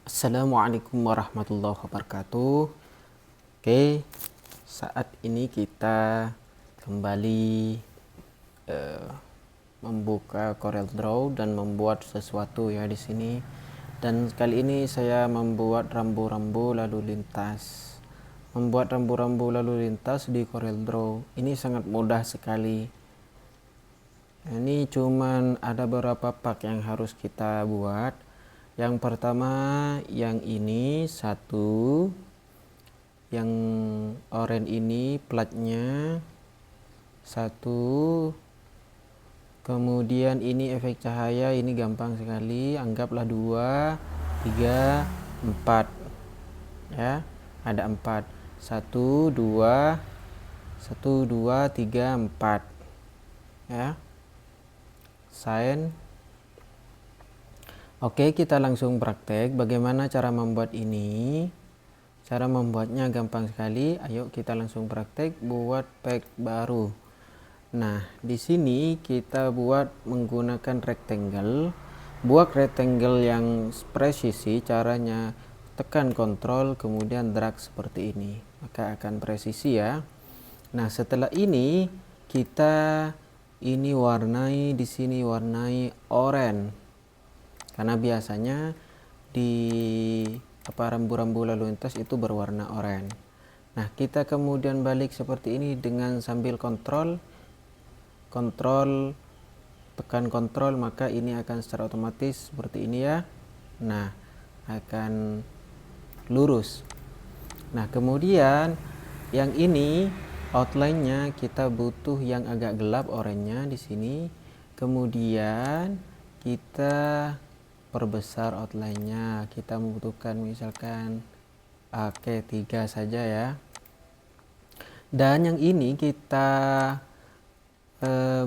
Assalamualaikum warahmatullahi wabarakatuh. Oke, saat ini kita kembali eh, membuka CorelDRAW dan membuat sesuatu ya di sini. Dan kali ini saya membuat rambu-rambu lalu lintas. Membuat rambu-rambu lalu lintas di CorelDRAW ini sangat mudah sekali. Ini cuman ada beberapa part yang harus kita buat. Yang pertama yang ini satu, yang oranye ini platnya satu, kemudian ini efek cahaya, ini gampang sekali, anggaplah 2, 3, 4 ya, ada 4, 1, 2, 1, 2, 3, 4 ya, sign. Oke, kita langsung praktek bagaimana cara membuat ini. Cara membuatnya gampang sekali. Ayo kita langsung praktek buat pack baru. Nah, di sini kita buat menggunakan rectangle. Buat rectangle yang presisi, caranya tekan kontrol kemudian drag seperti ini. Maka akan presisi ya. Nah, setelah ini kita ini warnai, di sini warnai oranye. Karena biasanya di rambu-rambu lalu lintas itu berwarna oranye. Nah, kita kemudian balik seperti ini dengan sambil kontrol, tekan kontrol, maka ini akan secara otomatis seperti ini ya. Nah, akan lurus. Nah, kemudian yang ini outline-nya kita butuh yang agak gelap oranye di sini. Kemudian kita perbesar outline-nya, kita membutuhkan misalkan 3 saja ya. Dan yang ini kita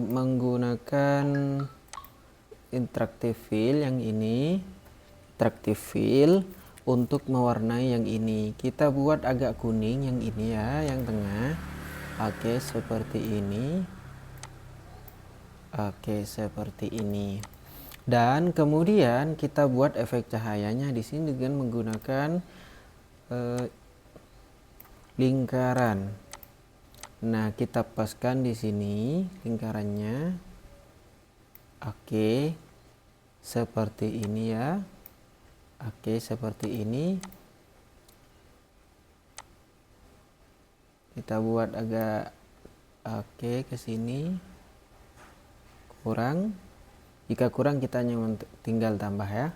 menggunakan interactive fill, yang ini interactive fill untuk mewarnai yang ini. Kita buat agak kuning yang ini ya, yang tengah. Oke, seperti ini. Oke, seperti ini. Dan kemudian kita buat efek cahayanya di sini dengan menggunakan lingkaran. Nah, kita paskan di sini lingkarannya. Oke, seperti ini ya. Oke, seperti ini. Kita buat agak ke sini. Kurang. Jika kurang kita hanya tinggal tambah ya.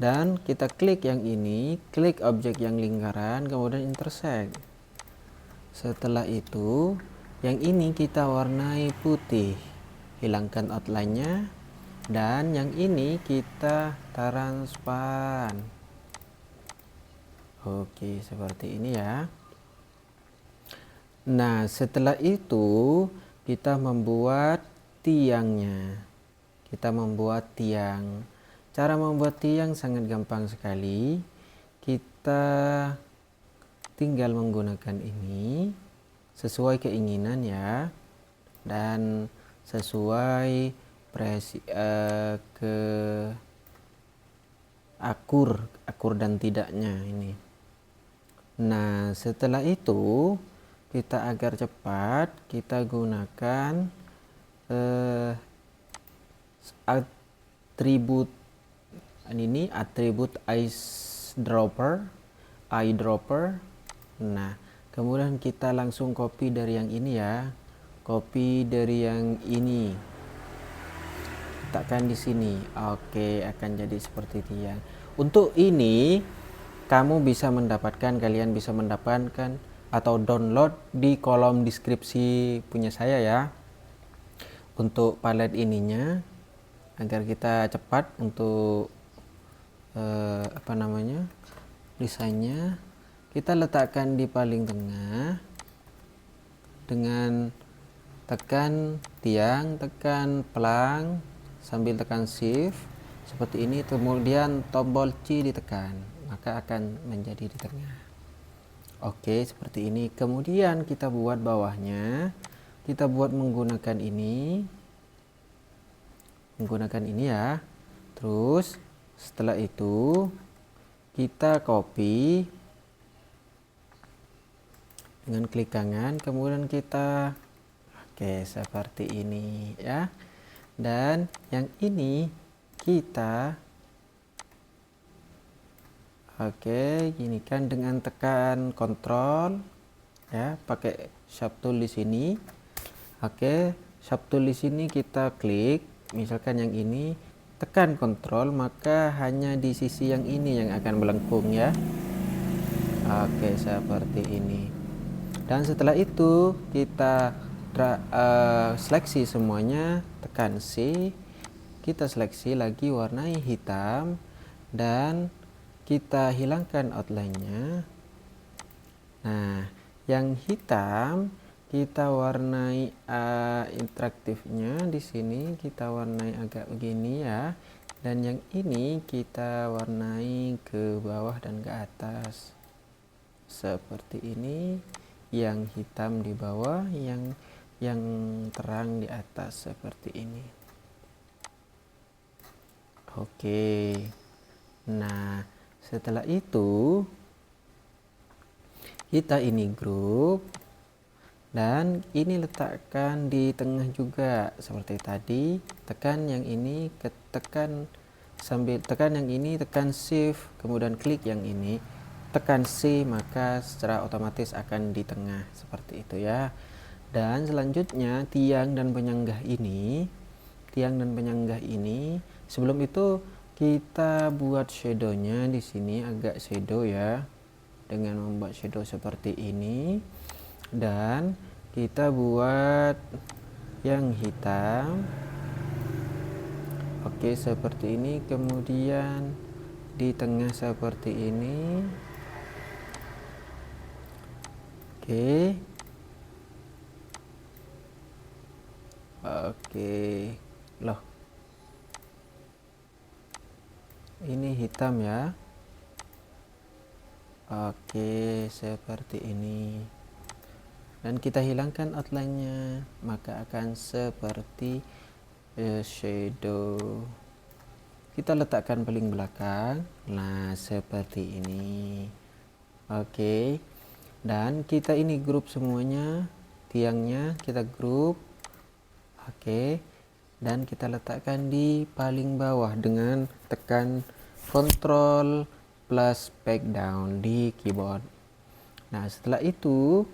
Dan kita klik yang ini, klik objek yang lingkaran, kemudian intersect. Setelah itu, yang ini kita warnai putih. Hilangkan outline-nya. Dan yang ini kita transparan. Oke, seperti ini ya. Nah, setelah itu kita membuat tiangnya. Kita membuat tiang. Cara membuat tiang sangat gampang sekali. Kita tinggal menggunakan ini sesuai keinginan ya, dan sesuai ke akur dan tidaknya ini. Nah, setelah itu kita agar cepat kita gunakan atribut ini, atribut eyedropper. Nah, kemudian kita langsung copy dari yang ini ya, copy dari yang ini, letakkan di sini. Oke, akan jadi seperti tiang. Untuk ini kalian bisa mendapatkan atau download di kolom deskripsi punya saya ya, untuk palet ininya, agar kita cepat untuk desainnya. Kita letakkan di paling tengah dengan tekan tiang, tekan pelang sambil tekan shift seperti ini, kemudian tombol C ditekan, maka akan menjadi di tengah. Oke, seperti ini. Kemudian kita buat bawahnya, kita buat menggunakan ini ya. Terus setelah itu kita copy dengan klik kanan, kemudian kita seperti ini ya. Dan yang ini kita gini kan dengan tekan kontrol ya, pakai sharp tool di sini. Sharp tool di sini kita klik, misalkan yang ini, tekan kontrol, maka hanya di sisi yang ini yang akan melengkung ya. Seperti ini. Dan setelah itu kita seleksi semuanya, tekan C, kita seleksi lagi warnai hitam dan kita hilangkan outline-nya. Nah, yang hitam kita warnai interaktifnya di sini, kita warnai agak begini ya. Dan yang ini kita warnai ke bawah dan ke atas. Seperti ini, yang hitam di bawah, yang terang di atas seperti ini. Nah, setelah itu kita ini grup dan ini letakkan di tengah juga seperti tadi. Tekan yang ini, tekan sambil tekan yang ini, tekan shift, kemudian klik yang ini, tekan C, maka secara otomatis akan di tengah seperti itu ya. Dan selanjutnya tiang dan penyanggah ini, sebelum itu kita buat shadownya di sini, agak shadow ya, dengan membuat shadow seperti ini. Dan kita buat yang hitam seperti ini, kemudian di tengah seperti ini. Loh, ini hitam ya. Seperti ini. Dan kita hilangkan outline-nya, maka akan seperti shadow. Kita letakkan paling belakang. Nah, seperti ini. Dan kita ini grup semuanya, tiangnya kita grup. Dan kita letakkan di paling bawah dengan tekan Ctrl plus back down di keyboard. Nah, setelah itu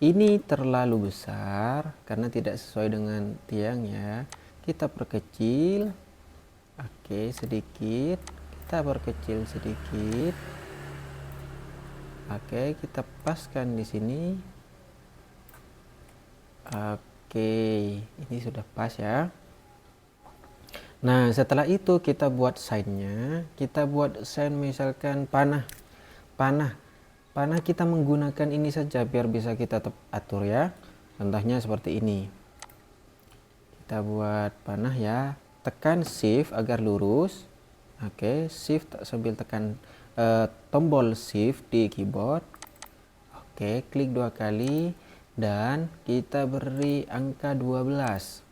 ini terlalu besar karena tidak sesuai dengan tiang ya. Kita perkecil. Sedikit. Kita perkecil sedikit. Kita paskan di sini. Ini sudah pas ya. Nah, setelah itu kita buat sign-nya. Kita buat sign misalkan panah kita menggunakan ini saja biar bisa kita atur ya. Contohnya seperti ini. Kita buat panah ya. Tekan shift agar lurus. Shift sambil tekan tombol shift di keyboard. Klik 2 kali dan kita beri angka 12.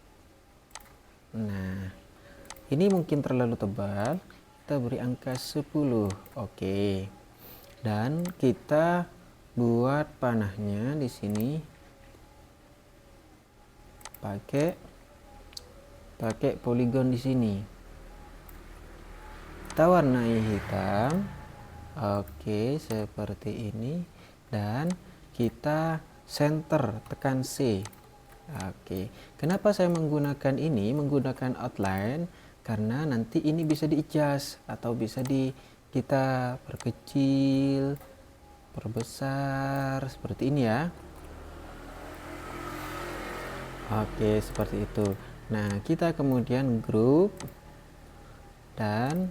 Nah, ini mungkin terlalu tebal, kita beri angka 10. Dan kita buat panahnya di sini pakai poligon di sini. Kita warnai hitam. Seperti ini. Dan kita center, tekan C. Kenapa saya menggunakan outline? Karena nanti ini bisa di-adjust atau bisa kita perkecil, perbesar seperti ini ya. Seperti itu. Nah, kita kemudian grup dan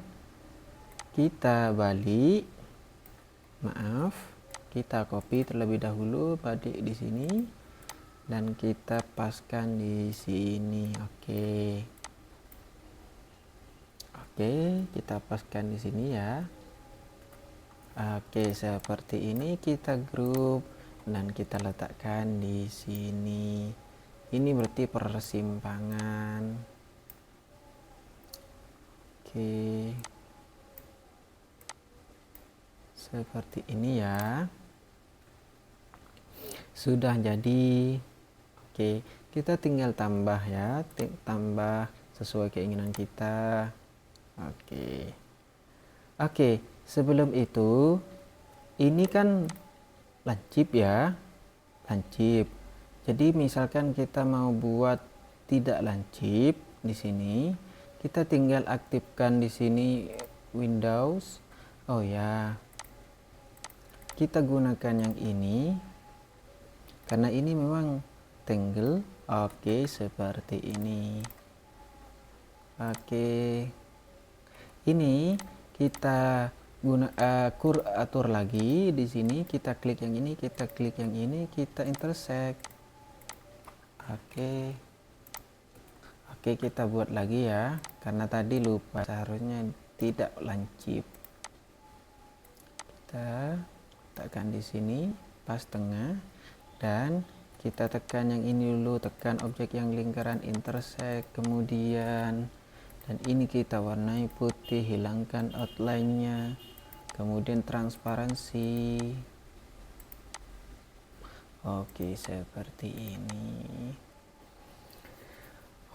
kita balik. Kita copy terlebih dahulu, balik di sini dan kita paskan di sini. Kita paskan di sini ya. Seperti ini kita grup dan kita letakkan di sini. Ini berarti persimpangan. seperti ini ya. Sudah jadi. Oke, kita tinggal tambah ya, tambah sesuai keinginan kita. Oke, sebelum itu ini kan lancip ya, lancip. Jadi misalkan kita mau buat tidak lancip di sini, kita tinggal aktifkan di sini Windows. Oh ya, kita gunakan yang ini karena ini memang tangle. Oke, seperti ini. Oke, ini kita atur lagi di sini. Kita klik yang ini, kita klik yang ini, kita intersect. Oke, kita buat lagi ya, karena tadi lupa, seharusnya tidak lancip. Kita tekan di sini pas tengah dan kita tekan yang ini dulu, tekan objek yang lingkaran, intersect, kemudian dan ini kita warnai putih, hilangkan outline-nya, kemudian transparansi. Oke, seperti ini.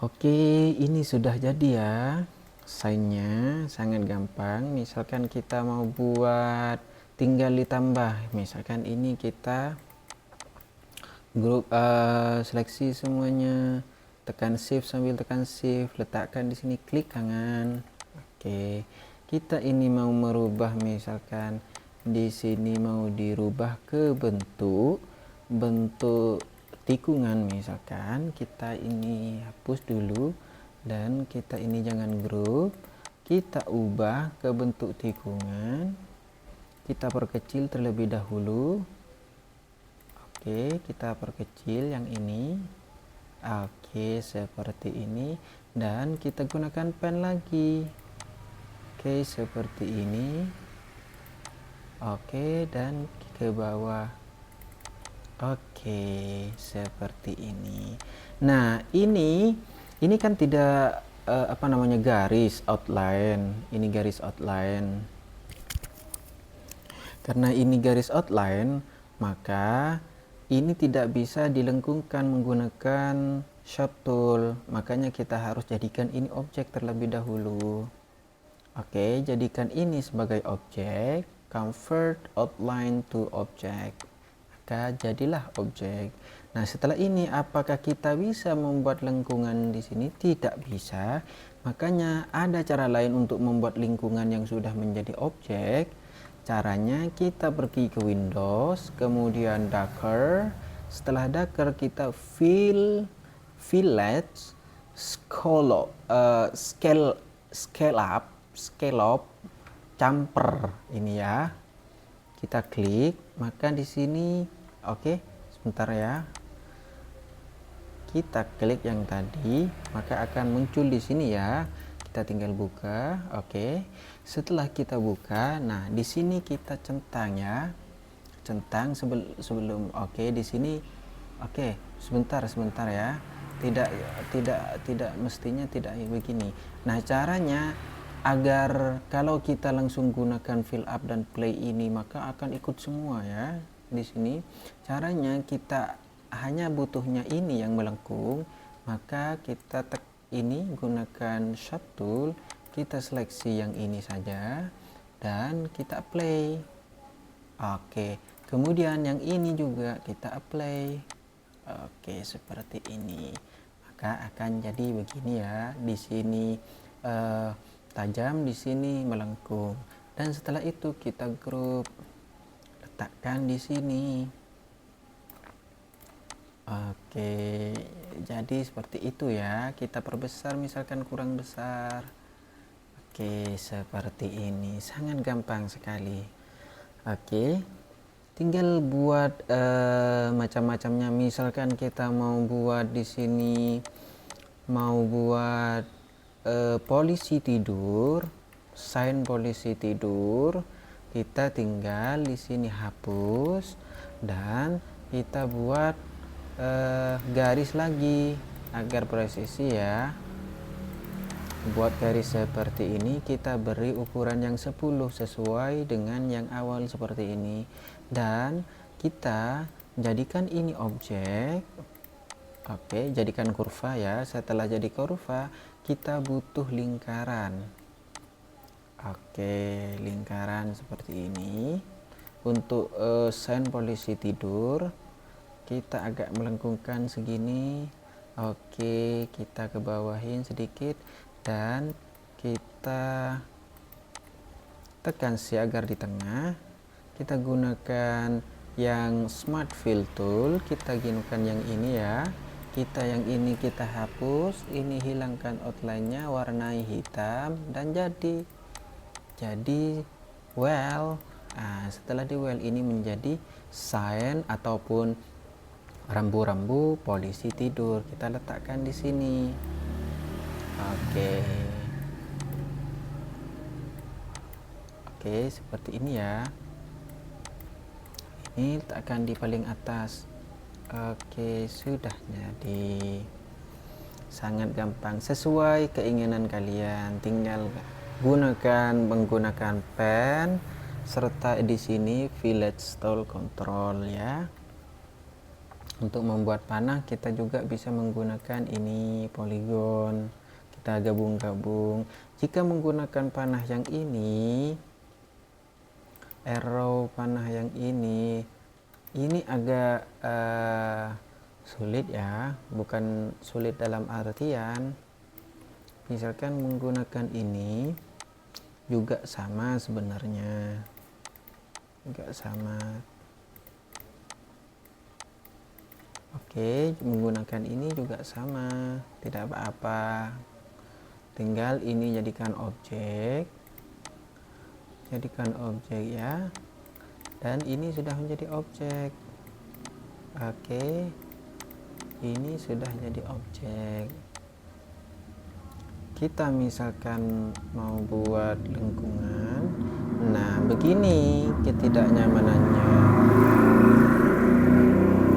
Oke, ini sudah jadi ya. Sign-nya sangat gampang. Misalkan kita mau buat, tinggal ditambah. Misalkan ini kita grup seleksi semuanya, tekan shift, sambil tekan shift letakkan di sini, klik kanan. Oke, kita ini mau merubah, misalkan di sini mau dirubah ke bentuk tikungan, misalkan kita ini hapus dulu dan kita ini jangan grup, kita ubah ke bentuk tikungan, kita perkecil terlebih dahulu. Oke, kita perkecil yang ini. Oke, seperti ini, dan kita gunakan pen lagi. Oke, seperti ini. Oke, dan ke bawah. Oke, seperti ini. Nah, ini kan tidak garis outline. Ini garis outline. Karena ini garis outline, maka ini tidak bisa dilengkungkan menggunakan Shape Tool, makanya kita harus jadikan ini objek terlebih dahulu. Oke, jadikan ini sebagai objek, convert outline to object, maka jadilah objek. Nah, setelah ini apakah kita bisa membuat lengkungan di sini? Tidak bisa, makanya ada cara lain untuk membuat lingkungan yang sudah menjadi objek. Caranya kita pergi ke Windows, kemudian Docker. Setelah Docker kita fillet, scale up, camper ini ya. Kita klik, maka di sini oke, sebentar ya. Kita klik yang tadi, maka akan muncul di sini ya. Kita tinggal buka. Oke, setelah kita buka, nah di sini kita centang ya, centang sebelum oke, di sini oke, sebentar ya, tidak mestinya tidak begini. Nah, caranya agar kalau kita langsung gunakan fill up dan play ini, maka akan ikut semua ya. Di sini caranya kita hanya butuhnya ini yang melengkung, maka kita ini gunakan Shape Tool, kita seleksi yang ini saja dan kita play. Oke, kemudian yang ini juga kita apply. Oke, seperti ini, maka akan jadi begini ya. Di sini tajam, di sini melengkung, dan setelah itu kita grup, letakkan di sini. Oke, jadi seperti itu ya. Kita perbesar, misalkan kurang besar. Oke, seperti ini, sangat gampang sekali. Oke, tinggal buat macam-macamnya. Misalkan kita mau buat di sini, mau buat polisi tidur, sign polisi tidur, kita tinggal di sini hapus dan kita buat garis lagi agar presisi ya. buat garis seperti ini kita beri ukuran yang 10 sesuai dengan yang awal seperti ini, dan kita jadikan ini objek. Oke, jadikan kurva ya. Setelah jadi kurva kita butuh lingkaran. Oke, lingkaran seperti ini. Untuk sign polisi tidur kita agak melengkungkan segini. Oke, kita ke bawahin sedikit dan kita tekan si agar di tengah. Kita gunakan yang smart fill tool, kita gunakan yang ini ya. Kita yang ini kita hapus, ini hilangkan outline-nya, warnai hitam dan jadi well. Setelah di well ini menjadi sign ataupun rambu-rambu polisi tidur. Kita letakkan di sini. Oke, seperti ini ya. Ini letakkan di paling atas. Oke, sudah jadi. Sangat gampang, sesuai keinginan kalian. Tinggal menggunakan pen serta di sini village tool control ya. Untuk membuat panah kita juga bisa menggunakan ini poligon. Kita gabung-gabung. Jika menggunakan panah yang ini, arrow panah yang ini agak sulit ya, bukan sulit dalam artian misalkan menggunakan ini juga sama sebenarnya, juga sama. Oke, menggunakan ini juga sama, tidak apa-apa. Tinggal ini jadikan objek ya, dan ini sudah menjadi objek. Oke, ini sudah jadi objek. Kita misalkan mau buat lengkungan, nah begini ketidaknyamanannya.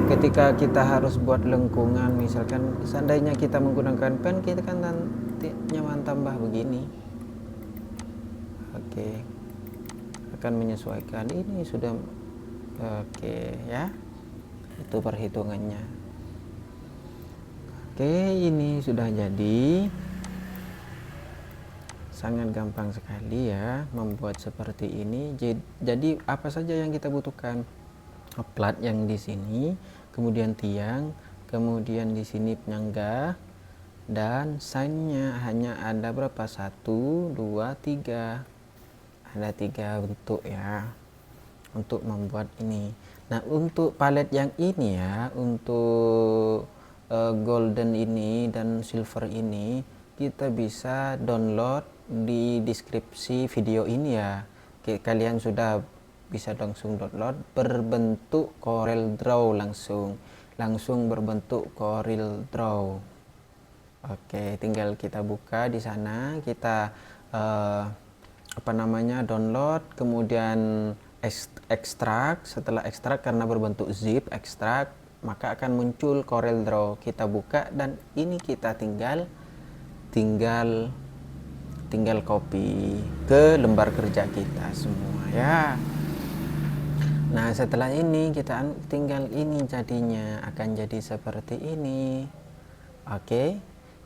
Ketika kita harus buat lengkungan, misalkan seandainya kita menggunakan pen, kita kan nanti nyaman tambah begini. Oke, akan menyesuaikan. Ini sudah oke ya, itu perhitungannya. Oke, ini sudah jadi. Sangat gampang sekali ya membuat seperti ini. Jadi apa saja yang kita butuhkan? Plat yang di sini, kemudian tiang, kemudian di sini penyangga, dan sign-nya hanya ada berapa? 1, 2, 3. Ada 3 bentuk ya untuk membuat ini. Nah, untuk palet yang ini ya, untuk golden ini dan silver ini, kita bisa download di deskripsi video ini ya. Kalian sudah bisa langsung download berbentuk Corel Draw, langsung berbentuk Corel Draw. Oke, tinggal kita buka di sana, kita download, kemudian ekstrak. Setelah ekstrak, karena berbentuk zip ekstrak, maka akan muncul Corel Draw. Kita buka dan ini kita tinggal copy ke lembar kerja kita semua ya. Nah, setelah ini kita tinggal ini, jadinya akan jadi seperti ini. Oke,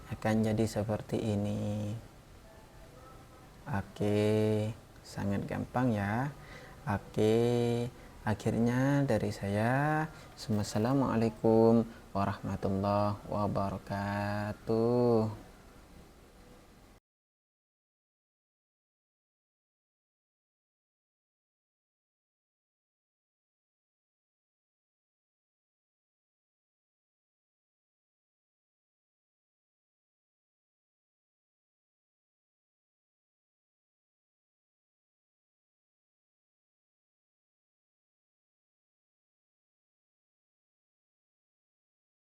akan jadi seperti ini. Oke, sangat gampang ya. Oke, akhirnya dari saya, Assalamualaikum warahmatullahi wabarakatuh.